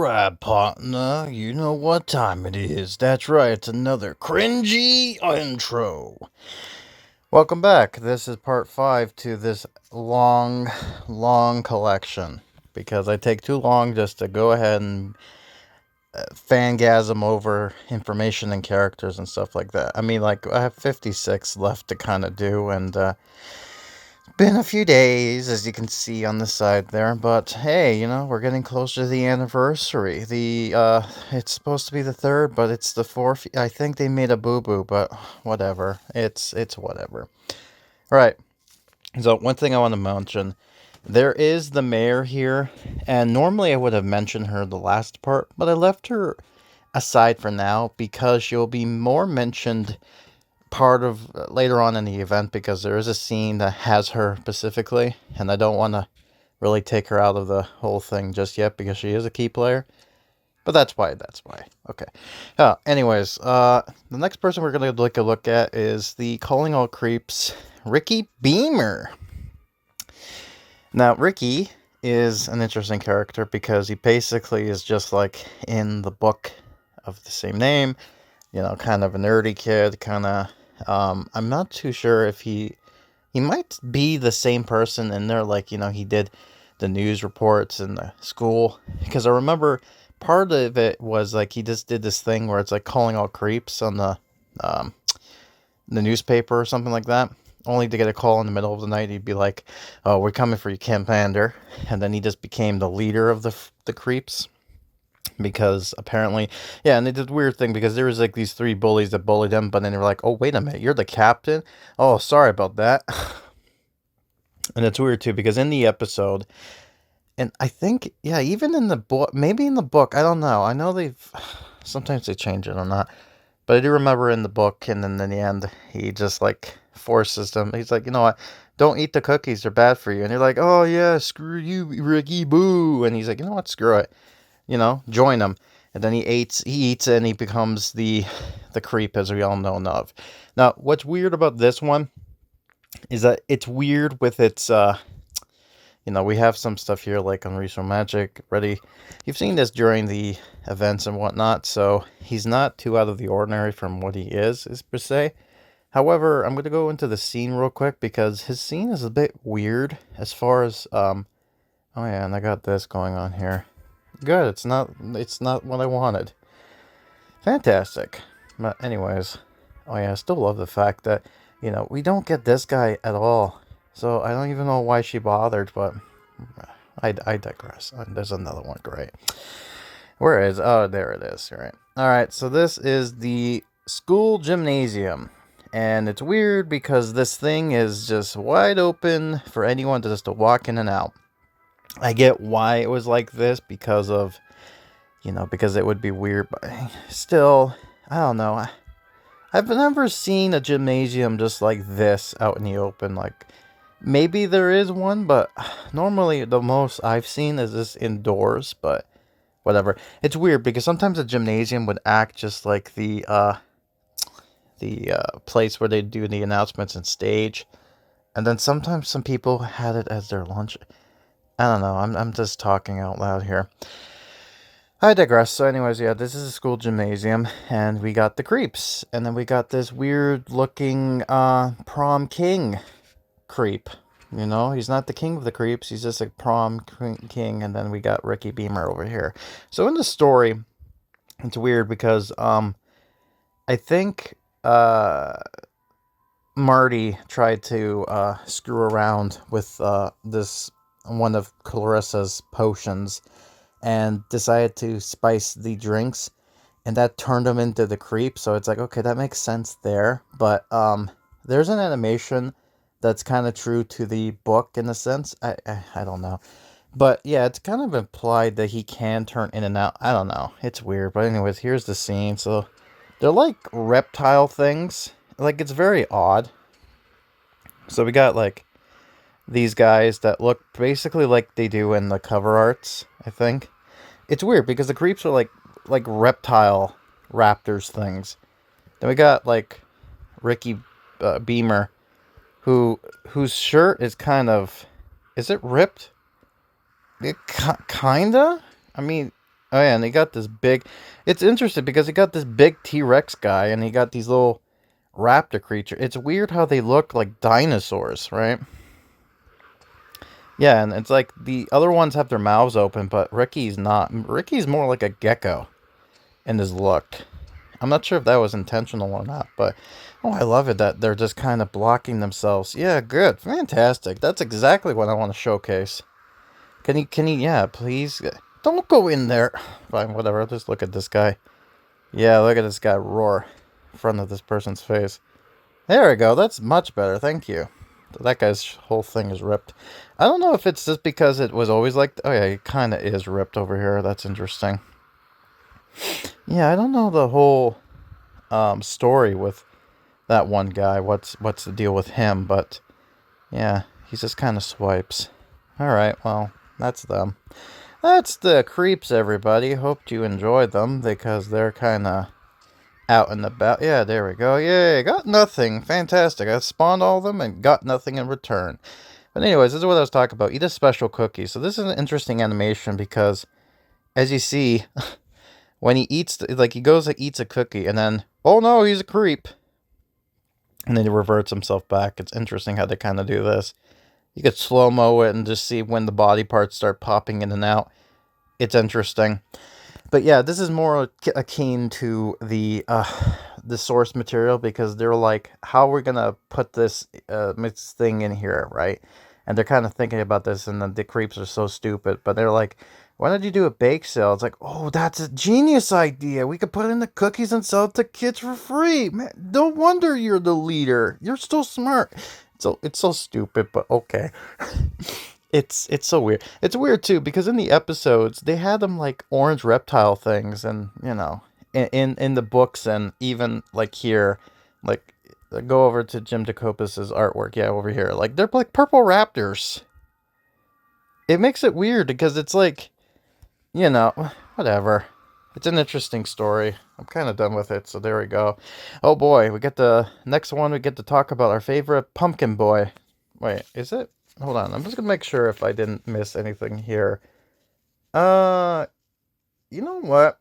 Right, partner, you know what time it is. That's right, it's another cringy intro. Welcome back. This is part 5 to this long collection. Because I take too long just to go ahead and fangasm over information and characters and stuff like that. I mean, like, I have 56 left to kind of do, and been a few days, as you can see on the side there, but hey, we're getting closer to the anniversary. It's supposed to be the 3rd, but it's the 4th. I think they made a boo-boo, but whatever. It's whatever. Right. So, one thing I want to mention, there is the mayor here, and normally I would have mentioned her the last part, but I left her aside for now because she'll be more mentioned part of later on in the event, because there is a scene that has her specifically, and I don't want to really take her out of the whole thing just yet because she is a key player. But that's why. Okay. Anyways, the next person we're going to take a look at is the Calling All Creeps, Ricky Beamer. Now, Ricky is an interesting character because he basically is just like in the book of the same name, kind of a nerdy kid, kind of I'm not too sure if he might be the same person in there, like, he did the news reports in the school, because I remember part of it was like he just did this thing where it's like calling all creeps on the newspaper or something like that, only to get a call in the middle of the night. He'd be like, "Oh, we're coming for you, Commander," and then he just became the leader of the creeps. Because apparently, yeah, and they did a weird thing because there was like these 3 bullies that bullied him, but then they were like, "Oh, wait a minute, you're the captain? Oh, sorry about that." And it's weird too because in the episode, and I think, yeah, even in the book, maybe in the book, I don't know. I know sometimes they change it or not, but I do remember in the book, and then in the end, he just like forces them. He's like, "You know what? Don't eat the cookies; they're bad for you." And you're like, "Oh yeah, screw you, Ricky, boo!" And he's like, "You know what? Screw it. Join him." And then he eats it, and he becomes the creep, as we all know and of. Now, what's weird about this one is that it's weird with its, we have some stuff here, like on Resource Magic, ready. You've seen this during the events and whatnot, so he's not too out of the ordinary from what he is per se. However, I'm going to go into the scene real quick, because his scene is a bit weird as far as, oh yeah, and I got this going on here. Good, it's not what I wanted. Fantastic. But anyways, oh yeah, I still love the fact that, we don't get this guy at all. So I don't even know why she bothered, but I digress. There's another one, great. Where is, oh, there it is, right. Alright, so this is the school gymnasium. And it's weird because this thing is just wide open for anyone to just to walk in and out. I get why it was like this because of, because it would be weird, but still, I don't know. I've never seen a gymnasium just like this out in the open. Like, maybe there is one, but normally the most I've seen is this indoors, but whatever. It's weird because sometimes a gymnasium would act just like the place where they do the announcements and stage. And then sometimes some people had it as their lunch. I don't know. I'm just talking out loud here. I digress. So anyways, yeah, this is a school gymnasium, and we got the creeps. And then we got this weird-looking prom king creep. He's not the king of the creeps. He's just a prom king. And then we got Ricky Beamer over here. So in the story, it's weird because I think Marty tried to screw around with this one of Clarissa's potions and decided to spice the drinks, and that turned him into the creep. So it's like, okay, that makes sense there. But there's an animation that's kind of true to the book in a sense. I don't know. But yeah, it's kind of implied that he can turn in and out. I don't know. It's weird. But anyways, here's the scene. So they're like reptile things. Like, it's very odd. So we got like these guys that look basically like they do in the cover arts, I think. It's weird because the creeps are like reptile raptors things. Then we got like Ricky Beamer, whose shirt is kind of, is it ripped? It kinda. I mean, Oh yeah, and he got this big. It's interesting because he got this big T-Rex guy, and he got these little raptor creature. It's weird how they look like dinosaurs, right? Yeah, and it's like the other ones have their mouths open, but Ricky's not. Ricky's more like a gecko in his look. I'm not sure if that was intentional or not, but oh, I love it that they're just kind of blocking themselves. Yeah, good, fantastic. That's exactly what I want to showcase. Yeah, please, don't go in there. Fine, whatever. Just look at this guy. Yeah, look at this guy roar in front of this person's face. There we go. That's much better. Thank you. That guy's whole thing is ripped. I don't know if it's just because it was always like... Oh, yeah, he kind of is ripped over here. That's interesting. Yeah, I don't know the whole story with that one guy. What's the deal with him? But, yeah, he just kind of swipes. Alright, well, that's them. That's the creeps, everybody. Hope you enjoyed them, because they're kind of out and about. Yeah, there we go. Yay, got nothing. Fantastic. I spawned all of them and got nothing in return. But anyways, this is what I was talking about. Eat a special cookie. So this is an interesting animation because, as you see, when he eats, like, he goes and eats a cookie, and then, oh no, he's a creep. And then he reverts himself back. It's interesting how they kind of do this. You could slow-mo it and just see when the body parts start popping in and out. It's interesting. But yeah, this is more akin to the source material, because they're like, how are we gonna put this thing in here, right? And they're kind of thinking about this, and then the creeps are so stupid, but they're like, why don't you do a bake sale? It's like, oh, that's a genius idea. We could put it in the cookies and sell it to kids for free. Man, no wonder you're the leader. You're so smart. It's so stupid, but okay. It's so weird. It's weird too because in the episodes they had them like orange reptile things, and you know, in the books, and even like here, like go over to Jim DeCopus's artwork. Yeah, over here, like they're like purple raptors. It makes it weird because it's like, you know, whatever. It's an interesting story. I'm kind of done with it, so there we go. Oh boy, we get the next one. We get to talk about our favorite pumpkin boy. Wait, is it? Hold on, I'm just gonna make sure if I didn't miss anything here. You know what?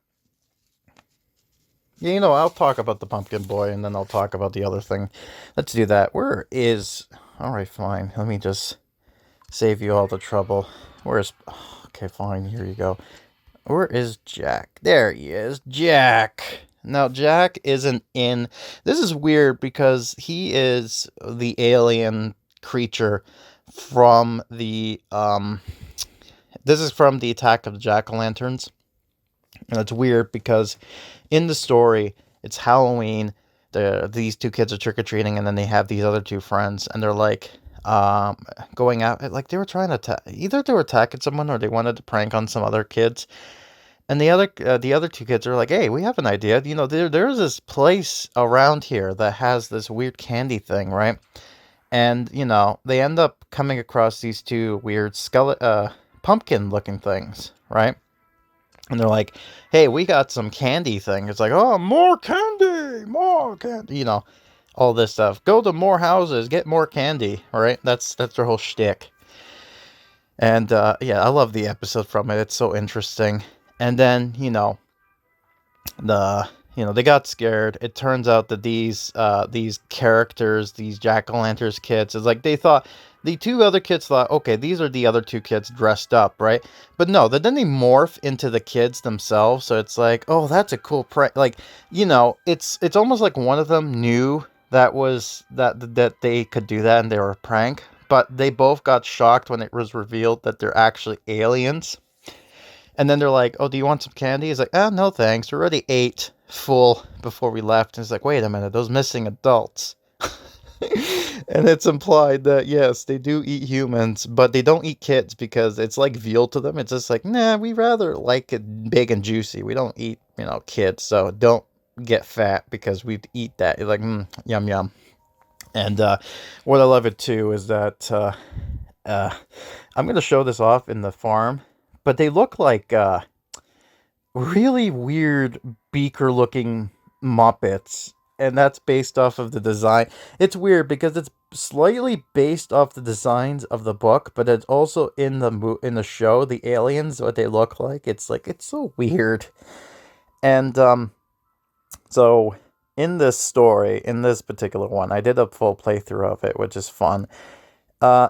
Yeah, you know, I'll talk about the pumpkin boy, and then I'll talk about the other thing. Let's do that. Where is... Alright, fine. Let me just save you all the trouble. Where's... Okay, fine, here you go. Where is Jack? There he is. Jack! Now, Jack isn't in... This is weird because he is the alien creature from the... This is from the Attack of the Jack-o'-lanterns. And it's weird because in the story, it's Halloween. These two kids are trick-or-treating, and then they have these other two friends, and they're like... going out, like they were trying to either they were attacking someone or they wanted to prank on some other kids, and the other two kids are like, hey, we have an idea, you know, there's this place around here that has this weird candy thing, right? And you know, they end up coming across these two weird pumpkin looking things, right? And they're like, hey, we got some candy thing. It's like, oh, more candy, you know, all this stuff. Go to more houses, get more candy, right? That's their whole shtick. And yeah, I love the episode from it. It's so interesting. And then, you know, they got scared. It turns out that these characters, these jack-o'-lanterns kids, is like they thought the two other kids thought, okay, these are the other two kids dressed up, right? But no, then they morph into the kids themselves. So it's like, oh, that's a cool prank. Like, you know, it's almost like one of them knew that they could do that and they were a prank, but they both got shocked when it was revealed that they're actually aliens. And then they're like, oh, do you want some candy? He's like, oh, no thanks, we already ate full before we left. And it's like, wait a minute, those missing adults. And it's implied that yes, they do eat humans, but they don't eat kids because it's like veal to them. It's just like, nah, we rather like it big and juicy. We don't eat, you know, kids, so don't get fat because we eat that. You're like, yum yum. And what I love it too is that I'm gonna show this off in the farm, but they look like really weird beaker looking Muppets, and that's based off of the design. It's weird because it's slightly based off the designs of the book, but it's also in the show, the aliens, what they look like. It's so weird. And so in this story, in this particular one, I did a full playthrough of it, which is fun.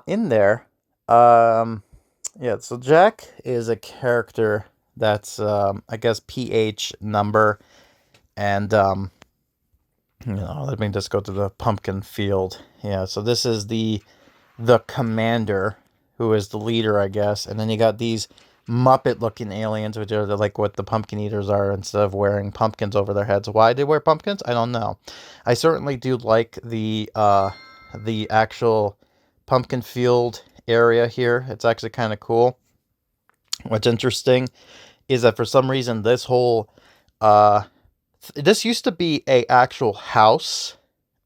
In there, yeah, so Jack is a character that's I guess PH number, and let me just go to the pumpkin field. Yeah, so this is the commander, who is the leader, I guess, and then you got these Muppet-looking aliens, which are like what the pumpkin eaters are, instead of wearing pumpkins over their heads. Why they wear pumpkins, I don't know. I certainly do like the actual pumpkin field area here. It's actually kind of cool. What's interesting is that for some reason this used to be a actual house,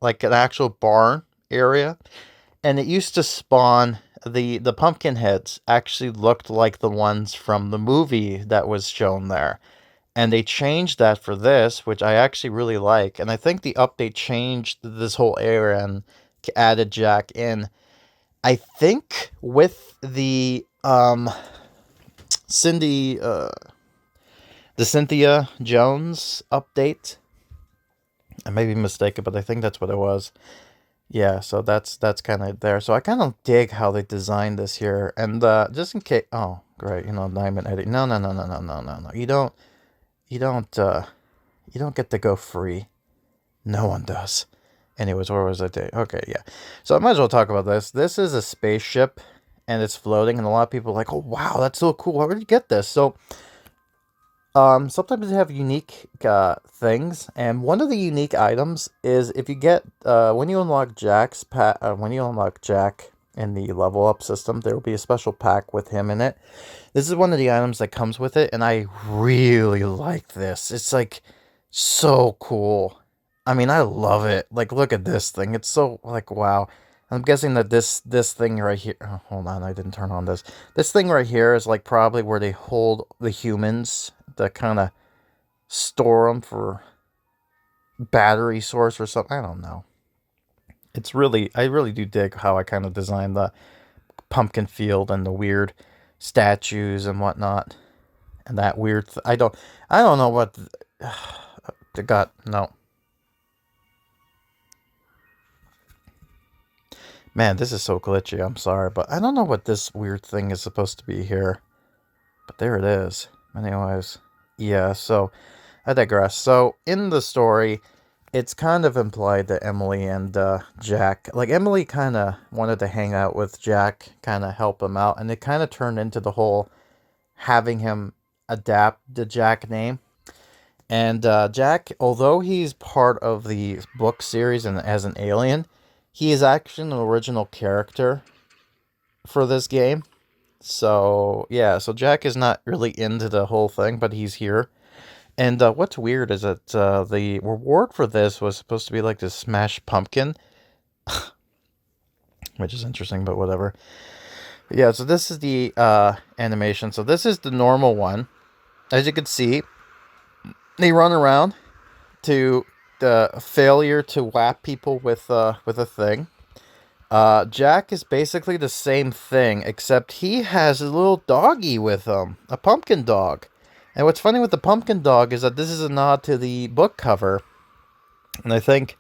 like an actual barn area, and it used to spawn the pumpkin heads actually looked like the ones from the movie that was shown there. And they changed that for this, which I actually really like. And I think the update changed this whole area and added Jack in. I think with Cindy the Cynthia Jones update. I may be mistaken, but I think that's what it was. Yeah, so that's kind of there. So I kind of dig how they designed this here. And just in case, oh, great, diamond edit. No, no, no, no, no, no, no, no. You don't get to go free. No one does. Anyways, where was I? Okay, yeah. So I might as well talk about this. This is a spaceship, and it's floating, and a lot of people are like, oh, wow, that's so cool. Where did you get this? So, sometimes they have unique things, and one of the unique items is if you get when you unlock Jack in the level up system, there will be a special pack with him in it. This is one of the items that comes with it, and I really like this. It's like so cool. I mean, I love it. Like, look at this thing. It's so like wow. I'm guessing that this thing right here. Oh, hold on, I didn't turn on this. This thing right here is like probably where they hold the humans to kind of store them for battery source or something. I don't know. I really do dig how I kind of designed the pumpkin field and the weird statues and whatnot, and that weird. I don't know what. The God, no. Man, this is so glitchy. I'm sorry, but I don't know what this weird thing is supposed to be here. But there it is. Anyways, yeah, so I digress. So in the story, it's kind of implied that Emily and Jack, like Emily kind of wanted to hang out with Jack, kind of help him out, and it kind of turned into the whole having him adapt the Jack name. And Jack, although he's part of the book series and as an alien, he is actually an original character for this game. So, yeah, so Jack is not really into the whole thing, but he's here. And what's weird is that the reward for this was supposed to be like this smashed pumpkin, which is interesting, but whatever. But yeah, so this is the animation. So this is the normal one. As you can see, they run around to the failure to whap people with a thing. Jack is basically the same thing, except he has a little doggy with him, a pumpkin dog. And what's funny with the pumpkin dog is that this is a nod to the book cover. And I think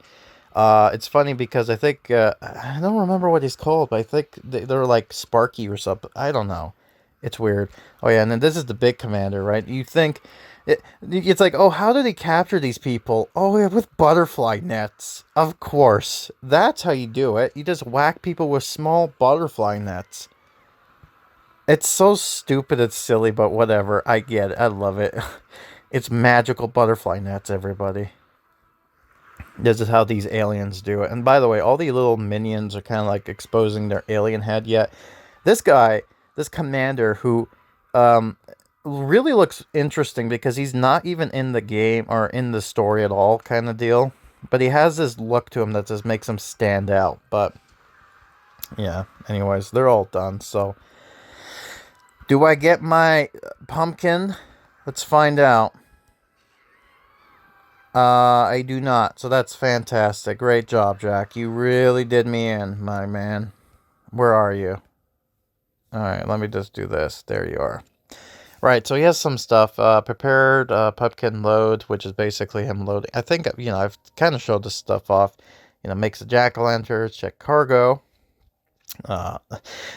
it's funny because I think, I don't remember what he's called, but I think they're like Sparky or something. I don't know. It's weird. Oh yeah, and then this is the big commander, right? You think, it's like, oh, how did he capture these people? Oh yeah, with butterfly nets. Of course. That's how you do it. You just whack people with small butterfly nets. It's so stupid, it's silly, but whatever. I get it. I love it. It's magical butterfly nets, everybody. This is how these aliens do it. And by the way, all the little minions are kind of like exposing their alien head. Yet, this guy, this commander who really looks interesting because he's not even in the game or in the story at all kind of deal. But he has this look to him that just makes him stand out. But, yeah, anyways, they're all done, so... Do I get my pumpkin? Let's find out. I do not. So that's fantastic. Great job, Jack. You really did me in, my man. Where are you? All right, let me just do this. There you are. Right, so he has some stuff prepared. Pumpkin load, which is basically him loading. I think I've kind of showed this stuff off. Makes a jack o' lantern, check cargo. Uh,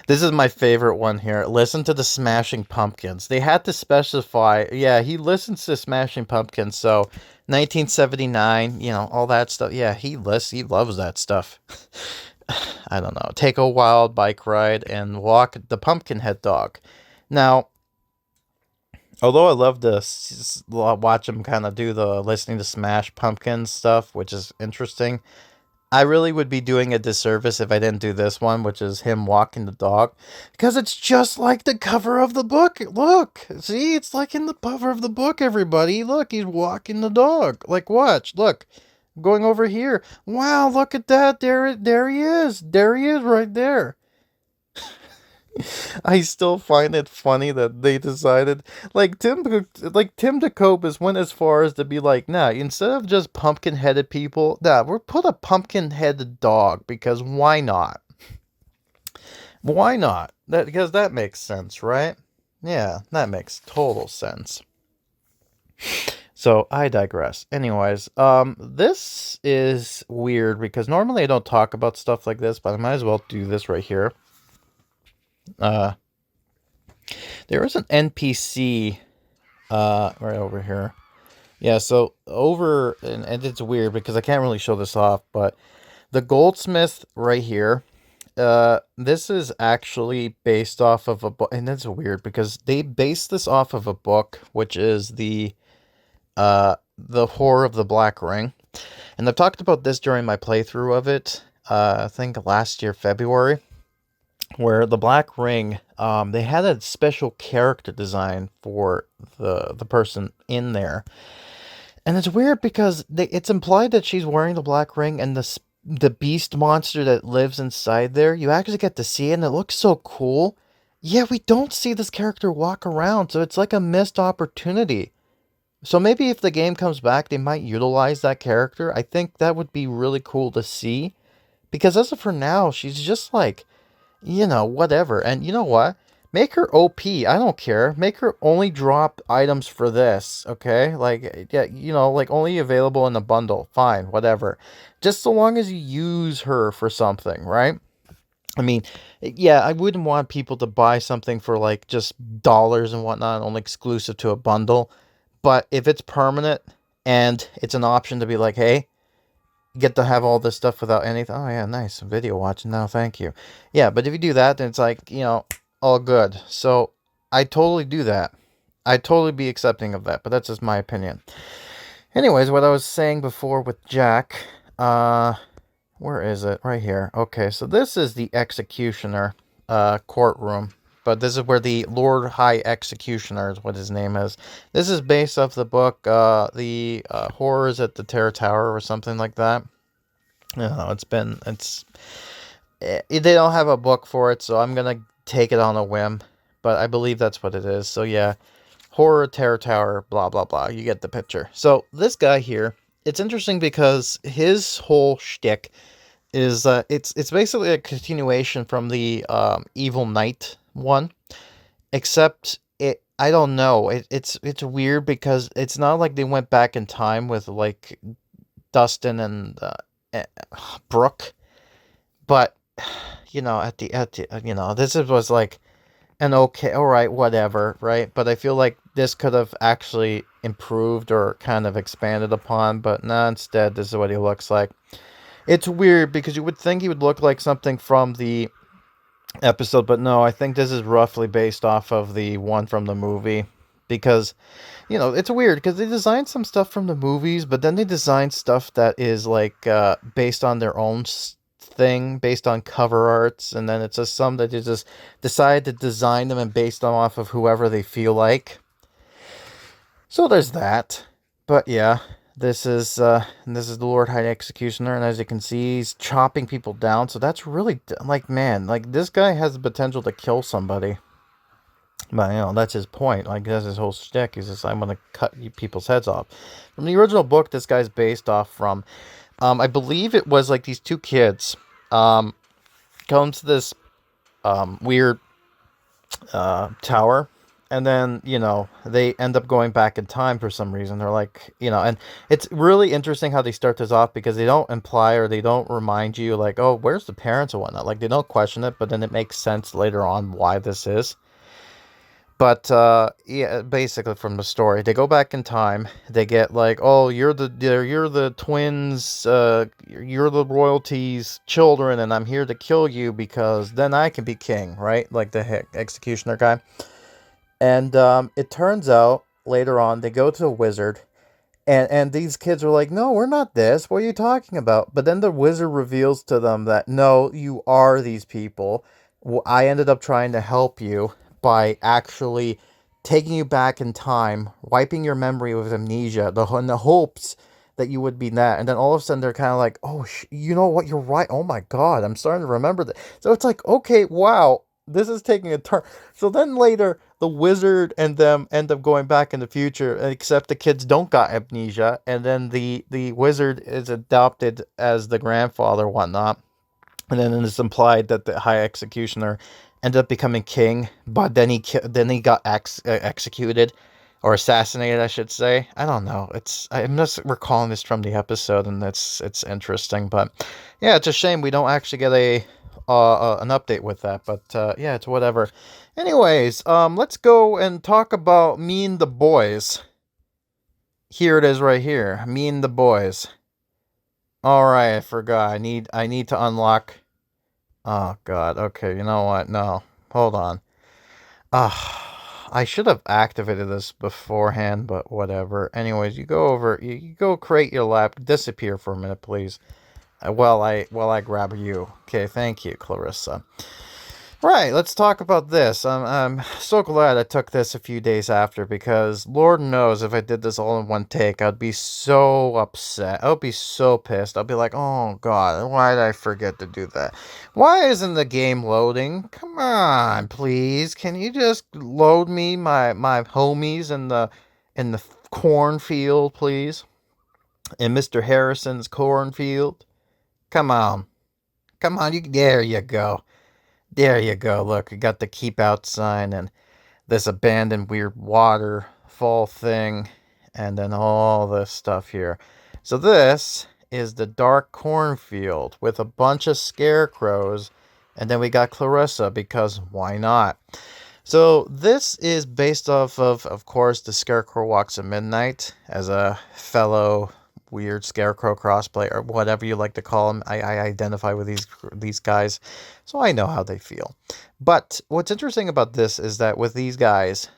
this is my favorite one here. Listen to the Smashing Pumpkins. They had to specify. Yeah, he listens to Smashing Pumpkins. So, 1979. All that stuff. Yeah, he lists. He loves that stuff. I don't know. Take a wild bike ride and walk the Pumpkinhead dog. Now, although I love to watch him kind of do the listening to Smash Pumpkins stuff, which is interesting, I really would be doing a disservice if I didn't do this one, which is him walking the dog, because it's just like the cover of the book. Look, see, it's like in the cover of the book, everybody. Look, he's walking the dog. Like, watch, look, going over here. Wow, look at that. There he is. There he is right there. I still find it funny that they decided, Tim DeCopus went as far as to be like, nah, instead of just pumpkin-headed people, nah, we'll put a pumpkin-headed dog, because why not? Why not? Because that makes sense, right? Yeah, that makes total sense. So I digress. Anyways, this is weird because normally I don't talk about stuff like this, but I might as well do this right here. There is an NPC right over here. Yeah, so and it's weird because I can't really show this off, but the Goldsmith right here, this is actually based off of a book, and it's weird because they based this off of a book, which is the Horror of the Black Ring. And I've talked about this during my playthrough of it, I think last year, February, where the Black Ring, they had a special character design for the person in there. And it's weird because it's implied that she's wearing the Black Ring, and the beast monster that lives inside there, you actually get to see it, and it looks so cool. Yeah, we don't see this character walk around, so it's like a missed opportunity. So maybe if the game comes back, they might utilize that character. I think that would be really cool to see. Because as of for now, she's just like, whatever. And you know what? Make her OP. I don't care. Make her only drop items for this, okay? Like, yeah, like only available in a bundle. Fine, whatever. Just so long as you use her for something, right? I mean, yeah, I wouldn't want people to buy something for like just dollars and whatnot, only exclusive to a bundle. But if it's permanent and it's an option to be like, hey, get to have all this stuff without anything. Oh, yeah, nice. Video watching now, thank you. Yeah, but if you do that, then it's like, all good. So I totally do that. I'd totally be accepting of that, but that's just my opinion. Anyways, what I was saying before with Jack, where is it? Right here. Okay, so this is the Executioner courtroom. But this is where the Lord High Executioner is what his name is. This is based off the book, the Horrors at the Terror Tower or something like that. They don't have a book for it, so I'm going to take it on a whim. But I believe that's what it is. So yeah, Horror, Terror Tower, blah, blah, blah. You get the picture. So this guy here, it's interesting because his whole shtick is, it's basically a continuation from the Evil Knight one, except I don't know, it's weird because it's not like they went back in time with like Dustin and Brooke, but at the this was like an okay, all right, whatever, right? But I feel like this could have actually improved or kind of expanded upon, but no, instead this is what he looks like. It's weird because you would think he would look like something from the episode, but no, I think this is roughly based off of the one from the movie, because it's weird because they designed some stuff from the movies, but then they designed stuff that is like based on their own thing, based on cover arts, and then it's just some that they just decide to design them and base them off of whoever they feel like. So there's that. But yeah, this is the Lord High Executioner, and as you can see, he's chopping people down. So that's really, like, man, like, this guy has the potential to kill somebody. But, that's his point. Like, that's his whole shtick. He's just, I'm going to cut people's heads off. From the original book, this guy's based off from, I believe it was like these two kids um, come to this weird tower. And then, they end up going back in time for some reason. They're like, and it's really interesting how they start this off because they don't imply or they don't remind you, like, oh, where's the parents or whatnot. Like, they don't question it, but then it makes sense later on why this is. But yeah, basically from the story, they go back in time. They get like, oh, you're the twins, you're the royalty's children, and I'm here to kill you because then I can be king, right? Like the executioner guy. And it turns out later on they go to a wizard, and these kids are like, no, we're not this. What are you talking about? But then the wizard reveals to them that, no, you are these people. I ended up trying to help you by actually taking you back in time, wiping your memory with amnesia, in the hopes that you would be that. And then all of a sudden they're kind of like, oh, you know what? You're right. Oh my God, I'm starting to remember that. So it's like, okay, wow, this is taking a turn. So then later, the wizard and them end up going back in the future, except the kids don't got amnesia, and then the wizard is adopted as the grandfather, whatnot, and then it's implied that the high executioner ended up becoming king, but then he got executed or assassinated, I should say. I don't know. I'm just recalling this from the episode, and it's interesting, but yeah, it's a shame we don't actually get an update with that, but yeah, it's whatever. Anyways, let's go and talk about Me and the Boys. Here it is right here. Me and the Boys. Alright, I forgot. I need to unlock. Oh god, okay, you know what? No. Hold on. I should have activated this beforehand, but whatever. Anyways, you go create your lab. Disappear for a minute, please. While I grab you. Okay, thank you, Clarissa. Right, let's talk about this. I'm so glad I took this a few days after because Lord knows if I did this all in one take, I'd be so upset. I would be so pissed. I'd be like, oh god, why did I forget to do that? Why isn't the game loading? Come on, please. Can you just load me my homies in the cornfield, please? In Mr. Harrison's cornfield? Come on. Come on, there you go. There you go. Look, we got the keep out sign and this abandoned weird waterfall thing, and then all this stuff here. So this is the dark cornfield with a bunch of scarecrows, and then we got Clarissa because why not? So this is based off of course, the Scarecrow Walks at Midnight as a fellow weird Scarecrow crossplay or whatever you like to call them. I identify with these guys, so I know how they feel. But what's interesting about this is that with these guys,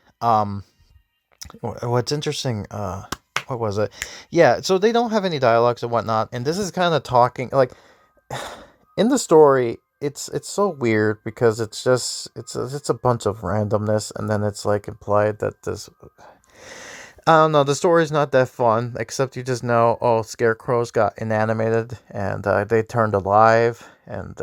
what's interesting, what was it? Yeah, so they don't have any dialogues and whatnot, and this is kind of talking like in the story. It's so weird because it's a bunch of randomness, and then it's like implied that this. I don't know. The story's not that fun, except you just know, oh, scarecrows got inanimated and they turned alive, and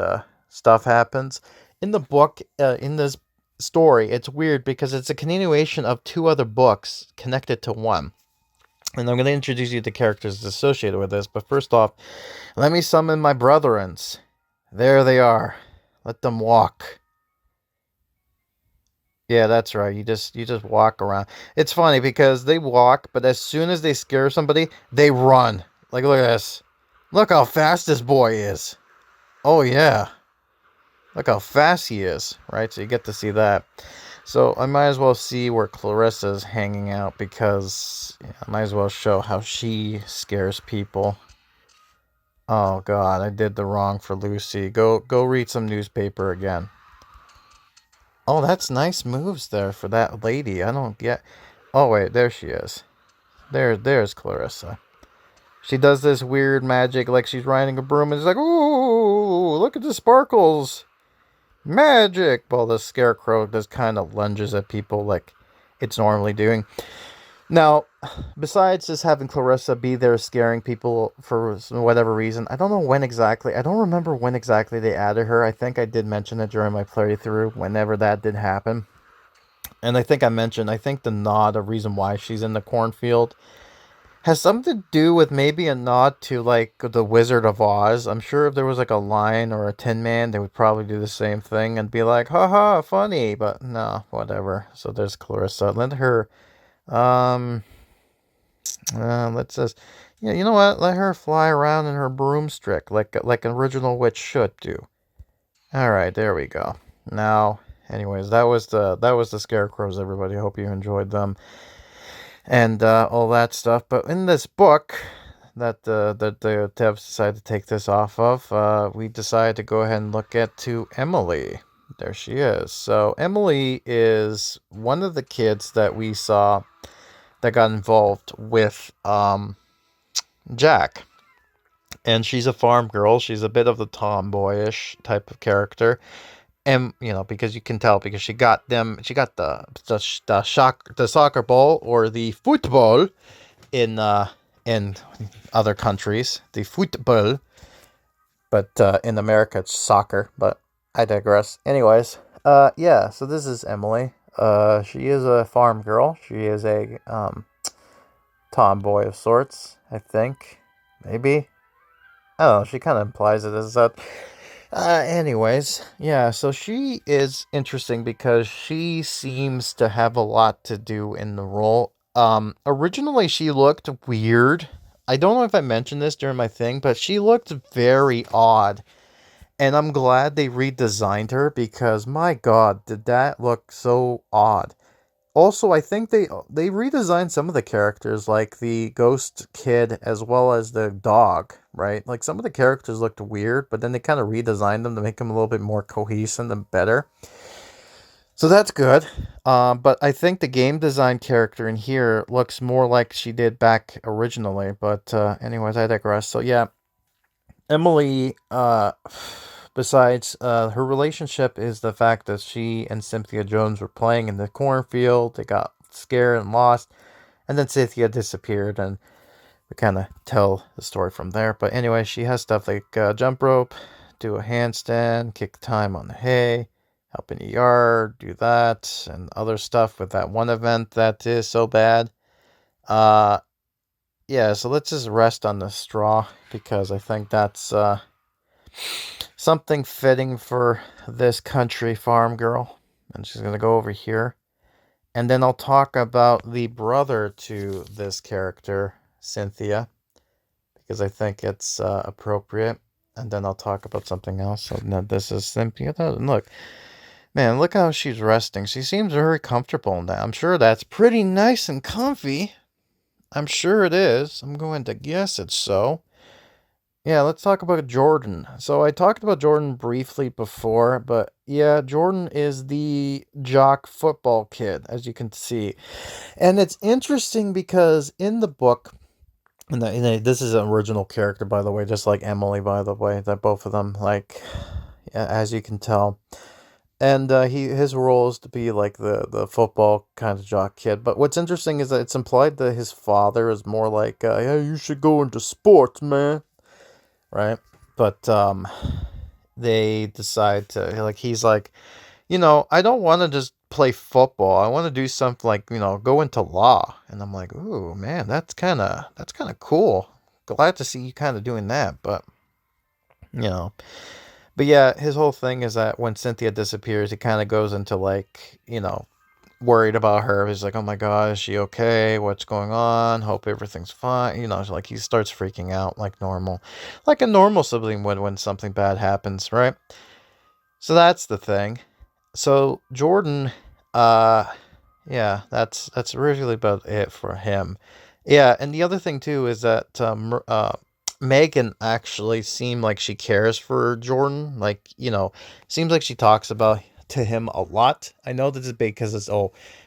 stuff happens. In the book, in this story, it's weird because it's a continuation of two other books connected to one. And I'm going to introduce you to characters associated with this. But first off, let me summon my brethrens. There they are. Let them walk. Yeah, that's right. You just walk around. It's funny because they walk, but as soon as they scare somebody, they run. Like, look at this. Look how fast this boy is. Oh yeah. Look how fast he is, right? So you get to see that. So I might as well see where Clarissa's hanging out because I might as well show how she scares people. Oh god, I did the wrong for Lucy. Go read some newspaper again. Oh, that's nice moves there for that lady. I don't get. Oh wait, there she is. There's Clarissa. She does this weird magic like she's riding a broom and it's like, ooh, look at the sparkles. Magic! Well, the scarecrow just kind of lunges at people like it's normally doing. Now, besides just having Clarissa be there scaring people for whatever reason, I don't know when exactly. I don't remember when exactly they added her. I think I did mention it during my playthrough, whenever that did happen. And I think I mentioned, I think the nod, a reason why she's in the cornfield, has something to do with maybe a nod to like the Wizard of Oz. I'm sure if there was like a lion or a Tin Man, they would probably do the same thing and be like, haha, funny. But no, whatever. So there's Clarissa. Let her, um, let's just, yeah, you know what? Let her fly around in her broomstick like an original witch should do. All right, there we go. Now, anyways, that was the scarecrows. Everybody, hope you enjoyed them and all that stuff. But in this book that the devs decided to take this off of, we decided to go ahead and look at to Emily. There she is. So Emily is one of the kids that we saw that got involved with Jack. And she's a farm girl. She's a bit of the tomboyish type of character. And because you can tell because she got the soccer ball or the football in other countries, the football, but in America it's soccer. But I digress. Anyways, yeah. So this is Emily. She is a farm girl. She is a tomboy of sorts. I think maybe. I don't know. She kind of implies it as that. Anyways, yeah, so she is interesting because she seems to have a lot to do in the role. Originally she looked weird. I don't know if I mentioned this during my thing, but she looked very odd. And I'm glad they redesigned her because my god, did that look so odd. Also, I think they redesigned some of the characters, like the ghost kid as well as the dog, right? Like some of the characters looked weird, but then they kind of redesigned them to make them a little bit more cohesive and better. So that's good. But I think the game design character in here looks more like she did back originally. But anyways, I digress. So yeah, Emily. Besides, her relationship is the fact that she and Cynthia Jones were playing in the cornfield. They got scared and lost, and then Cynthia disappeared, and we kind of tell the story from there. But anyway, she has stuff like jump rope, do a handstand, kick time on the hay, help in the yard, do that, and other stuff with that one event that is so bad. Uh, yeah, so let's just rest on the straw because I think that's something fitting for this country farm girl. And she's going to go over here. And then I'll talk about the brother to this character, Cynthia, because I think it's appropriate. And then I'll talk about something else. So now this is Cynthia. Look, man, look how she's resting. She seems very comfortable in that. I'm sure that's pretty nice and comfy. I'm sure it is. I'm going to guess it's so. Yeah, let's talk about Jordan. So I talked about Jordan briefly before, but yeah, Jordan is the jock football kid, as you can see. And it's interesting because in the book, this is an original character, by the way, just like Emily, by the way, that both of them, like, yeah, as you can tell. And his role is to be like the football kind of jock kid. But what's interesting is that it's implied that his father is more like, yeah, you should go into sports, man, right? But they decide to like he's like, I don't want to just play football. I want to do something like go into law. And I'm like, ooh man, that's kind of cool. Glad to see you kind of doing that, but you know. But yeah, his whole thing is that when Cynthia disappears, he kind of goes into like worried about her. He's like, oh my god, is she okay? What's going on? Hope everything's fine. Like he starts freaking out like normal. Like a normal sibling would when something bad happens, right? So that's the thing. So Jordan, yeah, that's really about it for him. Yeah, and the other thing too is that Megan actually seemed like she cares for Jordan. Like, seems like she talks about to him a lot. I know this is big because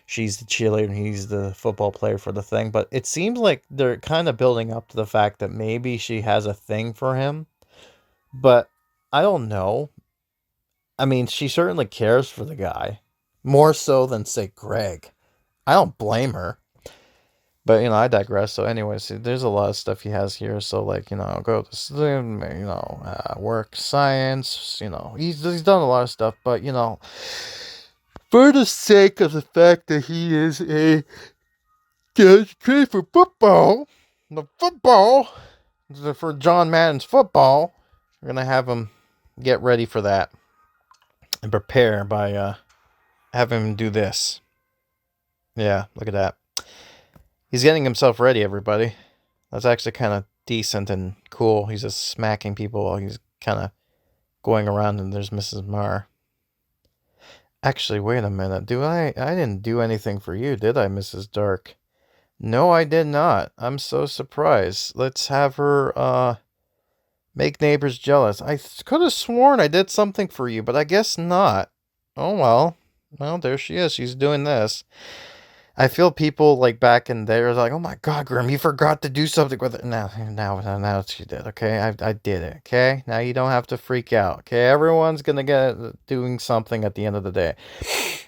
she's the cheerleader and he's the football player for the thing, but it seems like they're kind of building up to the fact that maybe she has a thing for him. But I don't know. I mean, she certainly cares for the guy more so than say Greg. I don't blame her. But I digress. So, anyways, there's a lot of stuff he has here. So, like, go to swim, work, science. He's done a lot of stuff. But for the sake of the fact that he is a kid trained for football, the football, for John Madden's football, we're going to have him get ready for that and prepare by having him do this. Yeah, look at that. He's getting himself ready, everybody. That's actually kind of decent and cool. He's just smacking people while he's kind of going around, and there's Mrs. Marr. Actually, wait a minute. I didn't do anything for you, did I, Mrs. Dark? No, I did not. I'm so surprised. Let's have her make neighbors jealous. I could have sworn I did something for you, but I guess not. Oh well. Well, there she is. She's doing this. I feel people like back in there like, oh my God, Grim, you forgot to do something with it. Now she did. Okay, I did it. Okay, now you don't have to freak out. Okay, everyone's gonna get doing something at the end of the day.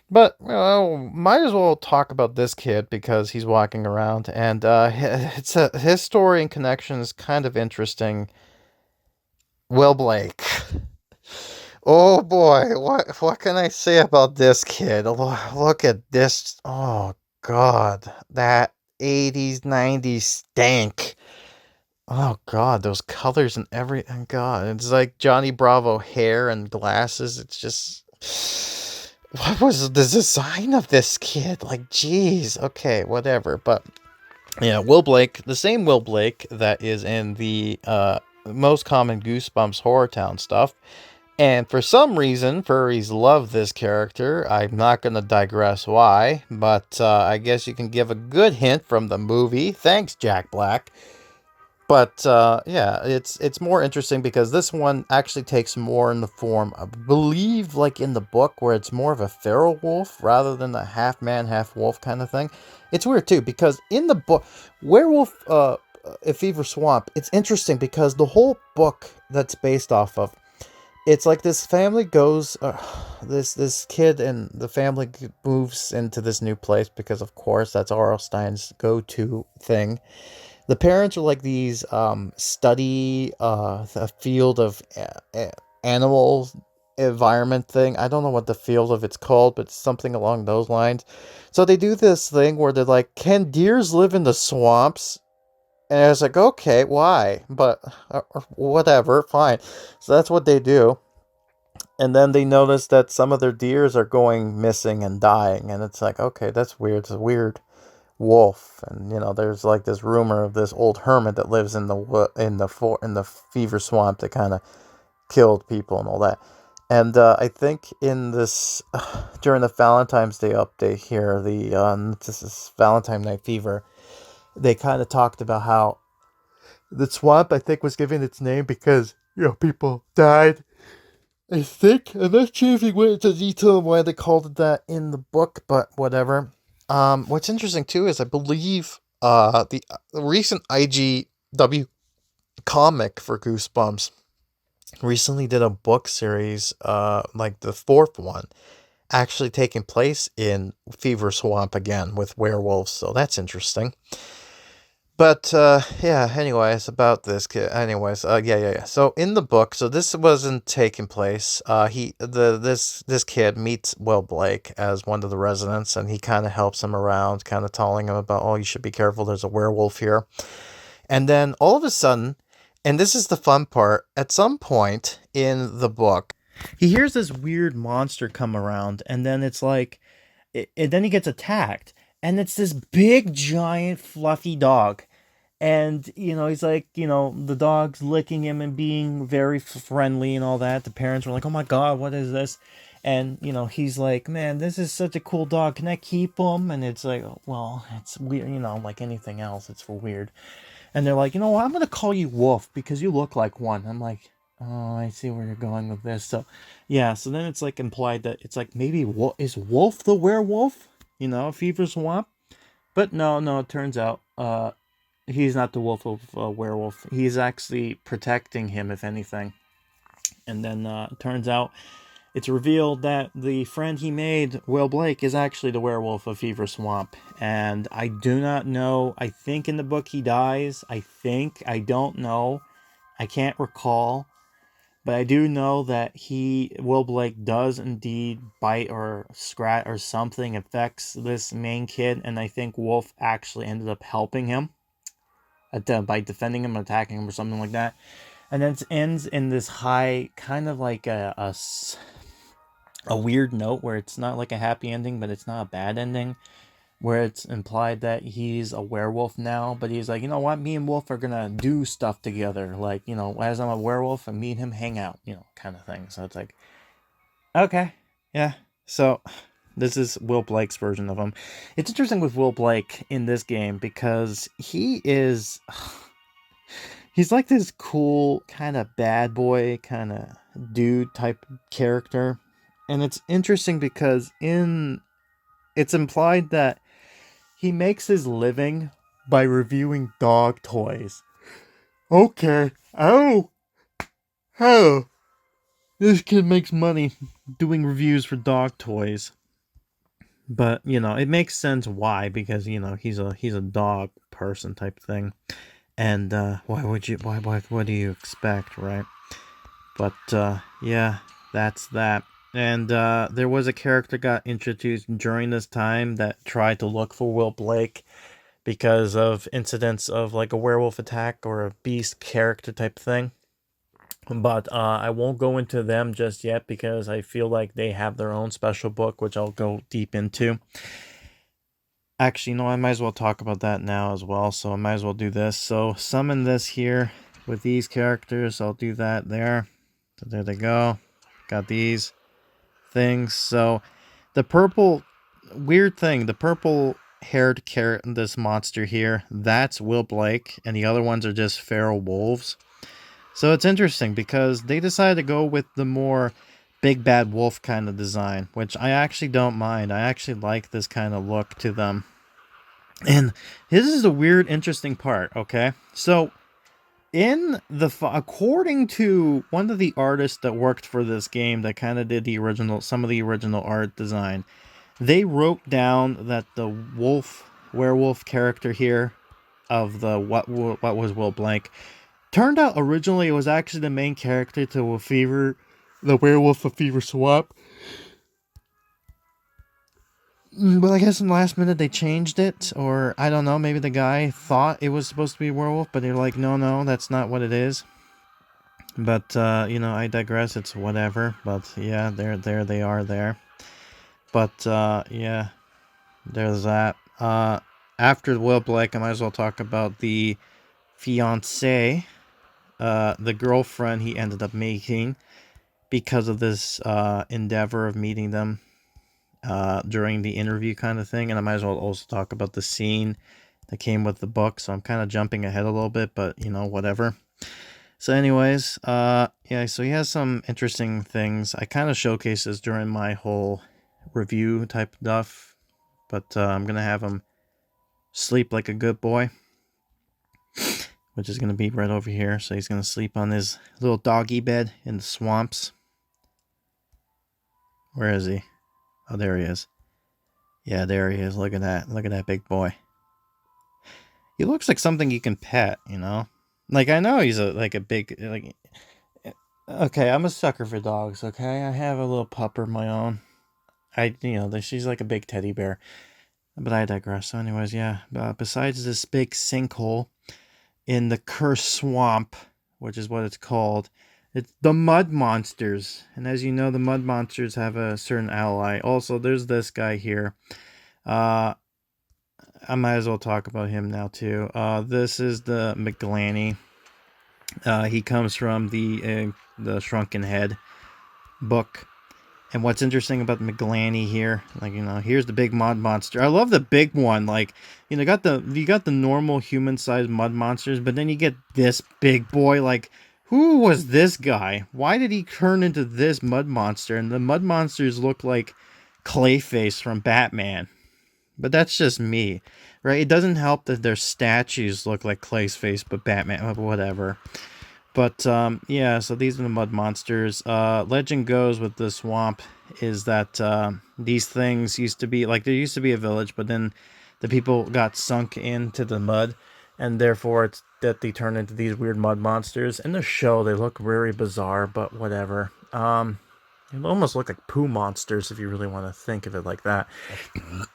But might as well talk about this kid because he's walking around, and his story and connection is kind of interesting. Will Blake. Oh boy, what can I say about this kid? Look at this. Oh God, that 80s, 90s stank. Oh God, those colors and everything. God, it's like Johnny Bravo hair and glasses. It's just, what was the design of this kid? Like, geez. Okay, whatever. But yeah, Will Blake, the same Will Blake that is in the most common Goosebumps HorrorTown stuff. And for some reason, furries love this character. I'm not going to digress why, but I guess you can give a good hint from the movie. Thanks, Jack Black. But yeah, it's more interesting because this one actually takes more in the form, I believe, like in the book, where it's more of a feral wolf rather than a half man, half wolf kind of thing. It's weird too because in the book, Werewolf Fever Swamp, it's interesting because the whole book that's based off of, it's like this family goes, this kid and the family moves into this new place because, of course, that's R.L. Stein's go-to thing. The parents are like these study a field of animal environment thing. I don't know what the field of it's called, but it's something along those lines. So they do this thing where they're like, can deers live in the swamps? And I was like, okay, why? But whatever, fine. So that's what they do. And then they notice that some of their deers are going missing and dying. And it's like, okay, that's weird. It's a weird wolf. And, there's like this rumor of this old hermit that lives in the fever swamp that kind of killed people and all that. And I think in this, during the Valentine's Day update here, this is Valentine Night Fever, they kind of talked about how the swamp, I think, was given its name because, people died. I think. I'm not sure if he went into detail on why they called it that in the book, but whatever. What's interesting, too, is I believe the recent IGW comic for Goosebumps recently did a book series, like the fourth one, actually taking place in Fever Swamp again with werewolves, so that's interesting. But yeah. Anyways, about this kid. Anyways, yeah. So in the book, so this wasn't taking place. This kid meets Will Blake as one of the residents, and he kind of helps him around, kind of telling him about, oh, you should be careful. There's a werewolf here. And then all of a sudden, and this is the fun part, at some point in the book, he hears this weird monster come around, and then it's like, and then he gets attacked, and it's this big, giant, fluffy dog. And, he's like, the dog's licking him and being very friendly and all that. The parents were like, oh my God, what is this? And, he's like, man, this is such a cool dog. Can I keep him? And it's like, well, it's weird, like anything else, it's for weird. And they're like, I'm going to call you Wolf because you look like one. I'm like, oh, I see where you're going with this. So, yeah, so then it's like implied that it's like maybe is Wolf the werewolf? Fever Swamp? But no, it turns out, he's not the wolf of werewolf. He's actually protecting him, if anything. And then it turns out it's revealed that the friend he made, Will Blake, is actually the werewolf of Fever Swamp. And I do not know. I think in the book he dies. I don't know. I can't recall. But I do know that Will Blake does indeed bite or scratch or something affects this main kid, and I think Wolf actually ended up helping him by defending him, attacking him, or something like that. And then it ends in this high, kind of like a weird note where it's not like a happy ending, but it's not a bad ending, where it's implied that he's a werewolf now, but he's like, you know what, me and Wolf are gonna do stuff together, like, you know, as I'm a werewolf and me and him hang out, you know, kind of thing. So it's like, okay, yeah. So this is Will Blake's version of him. It's interesting with Will Blake in this game because he's like this cool kind of bad boy kind of dude type character, and it's interesting because it's implied that he makes his living by reviewing dog toys. Okay. Oh, this kid makes money doing reviews for dog toys. But, you know, it makes sense why, because, you know, he's a dog person type thing. And what do you expect, right? But yeah, that's that. And there was a character got introduced during this time that tried to look for Will Blake because of incidents of like a werewolf attack or a beast character type thing. But I won't go into them just yet because I feel like they have their own special book, which I'll go deep into. Actually, no, I might as well talk about that now as well, so I might as well do this. So summon this here with these characters. I'll do that there. So there they go. Got these things. So the purple haired this monster here, that's Will Blake, and the other ones are just feral wolves. So it's interesting because they decided to go with the more big bad wolf kind of design, which I actually don't mind. I actually like this kind of look to them. And this is a weird, interesting part, okay? So, according to one of the artists that worked for this game that kind of did some of the original art design, they wrote down that the werewolf character here of the what was Will Blank turned out originally it was actually the main character to the Werewolf of Fever Swap. But I guess in the last minute they changed it, or I don't know, maybe the guy thought it was supposed to be a werewolf, but they're like, no, that's not what it is. But, you know, I digress, it's whatever, but yeah, there they are there. But, yeah, there's that. After Will Blake, I might as well talk about the fiancée, the girlfriend he ended up making because of this endeavor of meeting them during the interview kind of thing. And I might as well also talk about the scene that came with the book. So I'm kind of jumping ahead a little bit, but you know, whatever. So anyways, yeah, so he has some interesting things. I kind of showcase this during my whole review type stuff, but I'm going to have him sleep like a good boy, which is going to be right over here. So he's going to sleep on his little doggy bed in the swamps. Where is he? Oh, there he is. Yeah, there he is. Look at that. Look at that big boy. He looks like something you can pet, you know? Like, I know he's a big, like... Okay, I'm a sucker for dogs, okay? I have a little pup of my own. She's like a big teddy bear. But I digress. So anyways, yeah. Besides this big sinkhole in the cursed swamp, which is what it's called, it's the mud monsters. And as you know, the mud monsters have a certain ally. Also, there's this guy here. I might as well talk about him now, too. This is the Mcglaney. He comes from the Shrunken Head book. And what's interesting about Mcglaney here, like, you know, here's the big mud monster. I love the big one. Like, you know, you got the normal human-sized mud monsters, but then you get this big boy. Like, who was this guy? Why did he turn into this mud monster? And the mud monsters look like Clayface from Batman. But that's just me, right? It doesn't help that their statues look like Clayface, but Batman, whatever. But, yeah, so these are the mud monsters. Legend goes with the swamp is that these things used to be, like, there used to be a village, but then the people got sunk into the mud, and therefore it's that they turn into these weird mud monsters. In the show, they look very bizarre, but whatever. They almost look like poo monsters if you really want to think of it like that.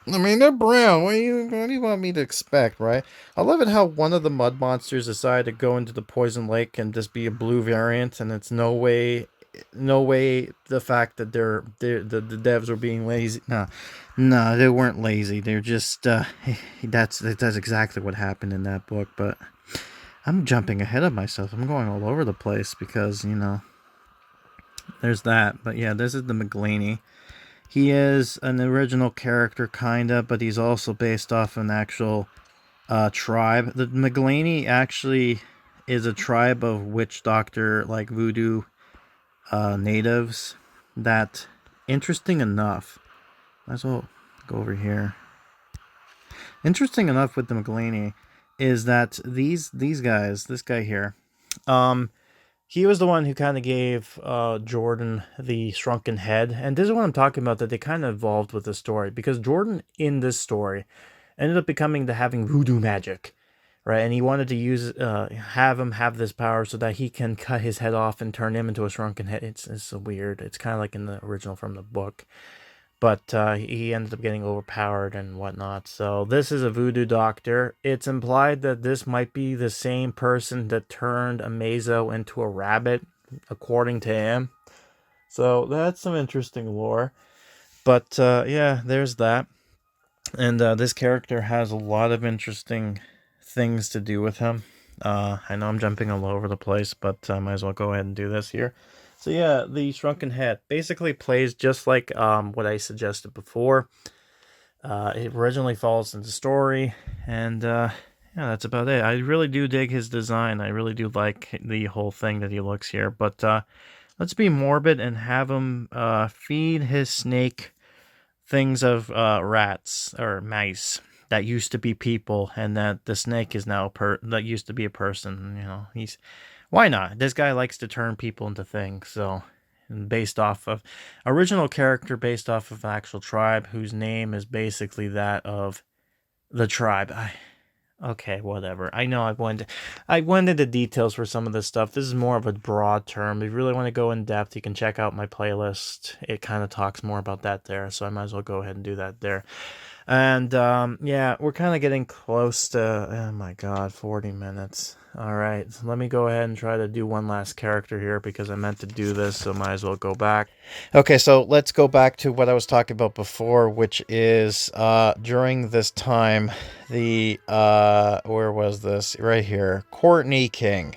I mean, they're brown. What do you want me to expect, right? I love it how one of the mud monsters decided to go into the poison lake and just be a blue variant, and it's no way the fact that the devs were being lazy. No, they weren't lazy. They're just that's exactly what happened in that book. But I'm jumping ahead of myself. I'm going all over the place because there's that. But yeah, this is the Mcglaney. He is an original character, kinda, but he's also based off an actual tribe. The Mcglaney actually is a tribe of witch doctor, like voodoo natives that, interesting enough, might as well go over here. Interesting enough with the Mcglaney is that these guys, this guy here, he was the one who kind of gave Jordan the shrunken head. And this is what I'm talking about, that they kind of evolved with the story. Because Jordan, in this story, ended up becoming having voodoo magic. Right? And he wanted to have him have this power so that he can cut his head off and turn him into a shrunken head. It's so weird. It's kind of like in the original from the book. But he ended up getting overpowered and whatnot. So this is a voodoo doctor. It's implied that this might be the same person that turned Amazo into a rabbit, according to him. So that's some interesting lore. But yeah, there's that. And this character has a lot of interesting things to do with him. I know I'm jumping all over the place, but I might as well go ahead and do this here. So yeah, the shrunken head basically plays just like what I suggested before. It originally follows in the story, and yeah, that's about it. I really do dig his design. I really do like the whole thing that he looks here. But let's be morbid and have him feed his snake things of rats or mice that used to be people, and that the snake is now that used to be a person. Why not? This guy likes to turn people into things. So, based off of original character, based off of actual tribe whose name is basically that of the tribe. Okay, whatever. I know I went into details for some of this stuff. This is more of a broad term. If you really want to go in depth, you can check out my playlist. It kind of talks more about that there, so I might as well go ahead and do that there. And yeah, we're kind of getting close to, oh my god, 40 minutes. All right, so let me go ahead and try to do one last character here because I meant to do this, so might as well go back. Okay, so let's go back to what I was talking about before, which is during this time, the where was this? Right here, Courtney King.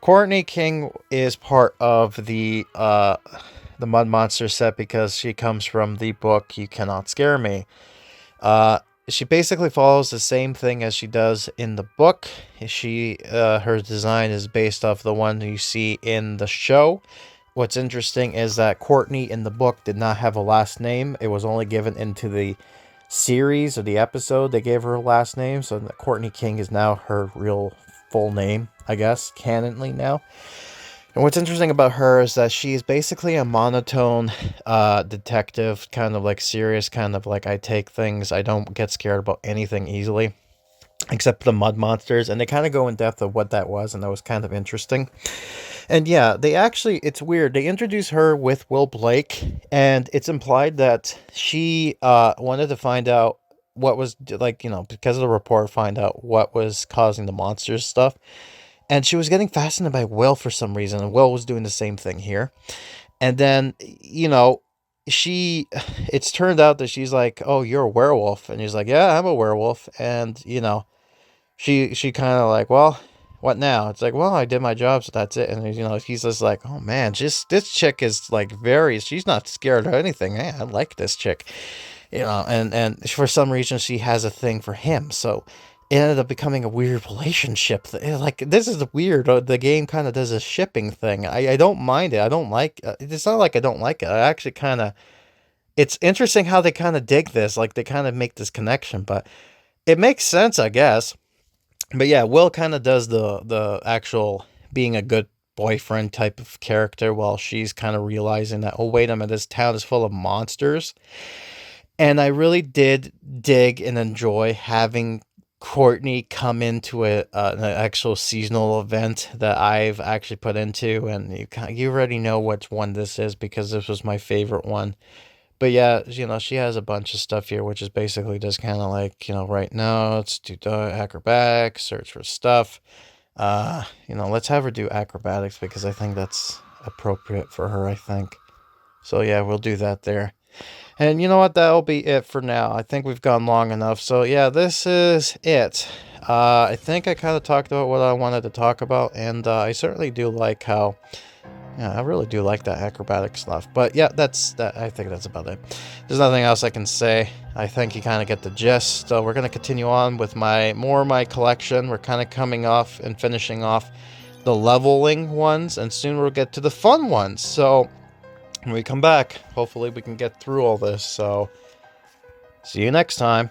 Courtney King is part of the Mud Monster set because she comes from the book You Cannot Scare Me. She basically follows the same thing as she does in the book. Her design is based off the one you see in the show. What's interesting is that Courtney in the book did not have a last name. It was only given into the series or the episode they gave her a last name. So Courtney King is now her real full name, I guess, canonly now. And what's interesting about her is that she's basically a monotone detective, kind of like serious, kind of like I take things, I don't get scared about anything easily, except the mud monsters. And they kind of go in depth of what that was, and that was kind of interesting. And yeah, it's weird. They introduce her with Will Blake, and it's implied that she wanted to find out what was, because of the report, find out what was causing the monsters stuff. And she was getting fascinated by Will for some reason, and Will was doing the same thing here. And then, it's turned out that she's like, "Oh, you're a werewolf," and he's like, "Yeah, I'm a werewolf." And she kind of like, "Well, what now?" It's like, "Well, I did my job, so that's it." And he's just like, "Oh man, this chick is like she's not scared of anything. Hey, I like this chick." And for some reason she has a thing for him, so it ended up becoming a weird relationship. Like, this is weird. The game kind of does a shipping thing. I don't mind it. I don't like it's not like I don't like it. I actually kind of, it's interesting how they kind of dig this. Like, they kind of make this connection, but it makes sense, I guess. But yeah, Will kind of does the actual being a good boyfriend type of character, while she's kind of realizing that, oh, wait a minute, this town is full of monsters. And I really did dig and enjoy having Courtney come into an actual seasonal event that I've actually put into, and you already know which one this is because this was my favorite one. But yeah, she has a bunch of stuff here, which is basically just kind of like, write notes, do acrobatics, search for stuff. Let's have her do acrobatics because I think that's appropriate for her, I think. So yeah, we'll do that there. And you know what? That'll be it for now. I think we've gone long enough. So yeah, this is it. I think I kind of talked about what I wanted to talk about, and I certainly do like how. Yeah, I really do like that acrobatic stuff. But yeah, that's that. I think that's about it. There's nothing else I can say. I think you kind of get the gist. So we're gonna continue on with more of my collection. We're kind of coming off and finishing off the leveling ones, and soon we'll get to the fun ones. So when we come back, hopefully we can get through all this. So see you next time.